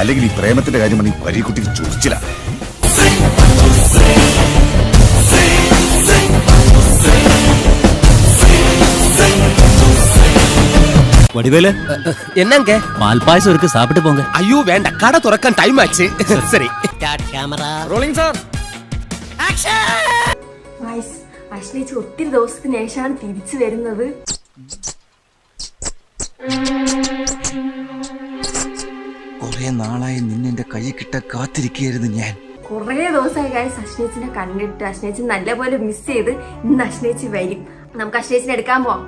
അല്ലെങ്കിൽ ഈ പ്രേമത്തിന്റെ കാര്യം ഈ പരീക്കുട്ടിക്ക് ചൊറിച്ചില്ല. வடிவேலு என்னங்க பால் பாயசம் இருக்கு சாப்பிட்டு போங்க. ஐயோ வேண்டாம், கடை துறக்க டைம் ஆச்சு. சரி ക്യാമറ റോളിംഗ് സാർ ആക്ഷൻ. അശ്ലേച്ചി ഒത്തിരി ദിവസത്തിന് ശേഷമാണ് തിരിച്ചു വരുന്നത്. കുറെ നാളായി നിന്നെ കൈ കിട്ട കാത്തിരിക്കുകയായിരുന്നു ഞാൻ. കുറേ ദിവസമായി ഗൈസ് അശ്ലേച്ചിനെ കണ്ടിട്ട്. അശ്ലേച്ചി നല്ലപോലെ മിസ് ചെയ്ത്. ഇന്ന് അശ്ലേച്ചി വരും. നമുക്ക് അശ്ലേച്ചിനെ എടുക്കാൻ പോവാം.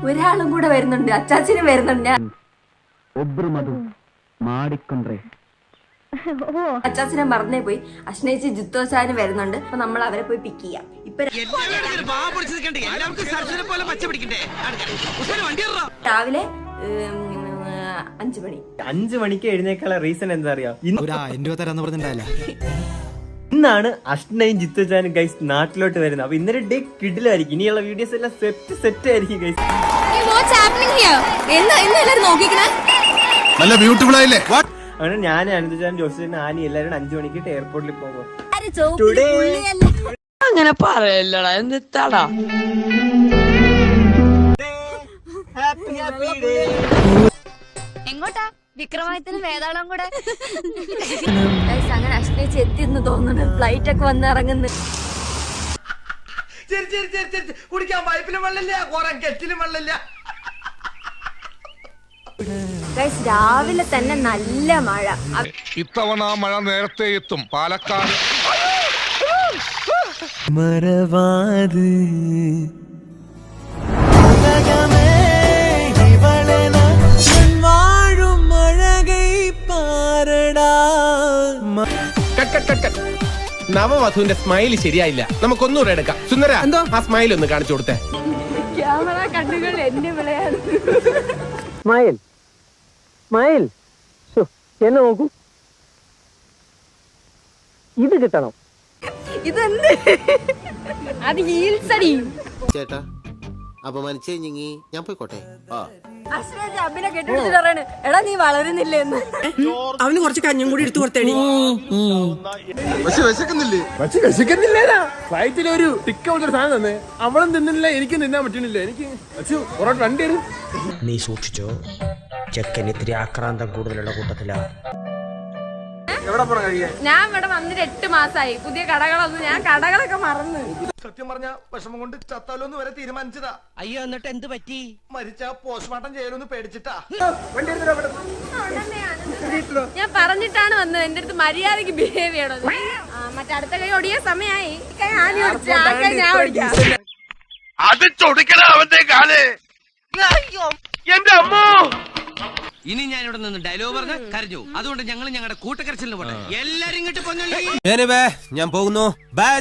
ഒരാളും കൂടെ വരുന്നുണ്ട്, അച്ചാച്ചനും വരുന്നുണ്ട്. അച്ചാച്ചനെ മറന്നേ പോയി. അശ്നേച്ചി ജിത്തോച്ചാനും വരുന്നുണ്ട്. അപ്പൊ നമ്മൾ അവരെ പോയി പിക്ക് ചെയ്യാം. ഇപ്പൊ രാവിലെ 5 മണി. 5 മണിക്ക് എഴുന്നേക്കാനുള്ള റീസൺ എന്താ അറിയാം? ഇന്നാണ് അഷ്നയും ജിത്തുചാനും ഗൈസ് നാട്ടിലോട്ട് വരുന്നത്. അപ്പൊ ഇന്നലെ ഡേ കിഡിലായിരിക്കും. ഇനിയുള്ള വീഡിയോസ് എല്ലാം സെറ്റ് ആയിരിക്കും ഗൈസ്. നല്ല ബ്യൂട്ടിഫുൾ ആയില്ലേ? അങ്ങനെ ഞാൻ അനന്തചാൻ ജോസഫ് ആനി എല്ലാവരും 5 മണിക്ക് എയർപോർട്ടിൽ പോകും. അങ്ങനെ പറയല്ലടാ, എന്താടാ എങ്ങോട്ടാ? വിക്രമാദിത്യന് വേതാളം കൂടെ. അങ്ങനെ അശ്നേച്ചി എത്തിയെന്ന് തോന്നുന്നു. ഫ്ലൈറ്റ് ഒക്കെ വന്ന് ഇറങ്ങുന്നു. കുടിക്കാൻ പൈപ്പിലും വെള്ളമില്ല, കെറ്റിലും വെള്ളമില്ല. രാവിലെ തന്നെ നല്ല മഴ. ഇത്തവണ മഴ നേരത്തെ എത്തും. പാലക്കാട് മറവാത് നവവധുവിന്റെ സ്മൈൽ ശരിയായില്ല. നമുക്കൊന്നുകൂടെ എടുക്കാം. സുന്ദര, എന്തോ ആ സ്മൈൽ ഒന്ന് കാണിച്ചു കൊടുത്തേ. ക്യാമറ കണ്ണുകൾ എന്നെ വിളയാണ്. സ്മൈൽ സ്മൈൽ എന്നെ നോക്കൂ. ഇത് കിട്ടണം. ഇതെന്ത്? അത് ഹീൽസ് അടി. ചേട്ടാ അപമാനിച്ചേ ഞാൻ പോയിക്കോട്ടെ. അശ്നേച്ചി അഭിനെ കെട്ടിപ്പിടിച്ചിട്ട് പറയാണ്, എടാ നീ വളരുന്നില്ല എന്ന്. അവന് കുറച്ച് കഞ്ഞും കൂടി എടുത്തു കൊടുത്തേടി. വിശക്കുന്നില്ലേരാ? ഫ്ലൈറ്റിൽ ഒരു ടിക്ക പോലൊരു സാധനം തന്നെ. അവളും തിന്നില്ല, എനിക്കും തിന്നാൻ പറ്റുന്നില്ല. എനിക്ക് വണ്ടി വരും. നീ സൂക്ഷിച്ചോ, ചെക്കൻ ഇത്തിരി ആക്രാന്തം കൂടുതലുള്ള കൂട്ടത്തിലാ. ഞാൻ ഇവിടെ വന്നിട്ട് 8 മാസമായി. പുതിയ കടകളൊന്നും ഞാൻ കടകളൊക്കെ മറന്നു. സത്യം പറഞ്ഞ വിഷമം കൊണ്ട് ചത്താലോന്ന് വരെ തീരുമാനിച്ചതാ. അയ്യോ, എന്നിട്ട് എന്ത് പറ്റി? മരിച്ച പോസ്റ്റ്മോർട്ടം ചെയ്യലൊന്ന് പേടിച്ചിട്ടാ. ഞാൻ പറഞ്ഞിട്ടാണ് വന്നത്. എന്റെ അടുത്ത് മര്യാദക്ക് ബിഹേവ് ചെയ്യണത്. മറ്റടുത്ത കൈ ഒടിയ സമയമായി. അത് ചൊടിക്കണ അവന്റെ കാല്. എന്റെ അമ്മോ! ഇനി ഞാൻ ഇവിടെ നിന്ന് ഡയലോഗ് പറഞ്ഞ കരഞ്ഞു. അതുകൊണ്ട് ഞങ്ങളുടെ കൂട്ടക്കരച്ചിലിന് പോട്ടെ. എല്ലാരും ഇങ്ങോട്ട് പൊന്നല്ലേ. ഞാൻ പോകുന്നു. ബൈ.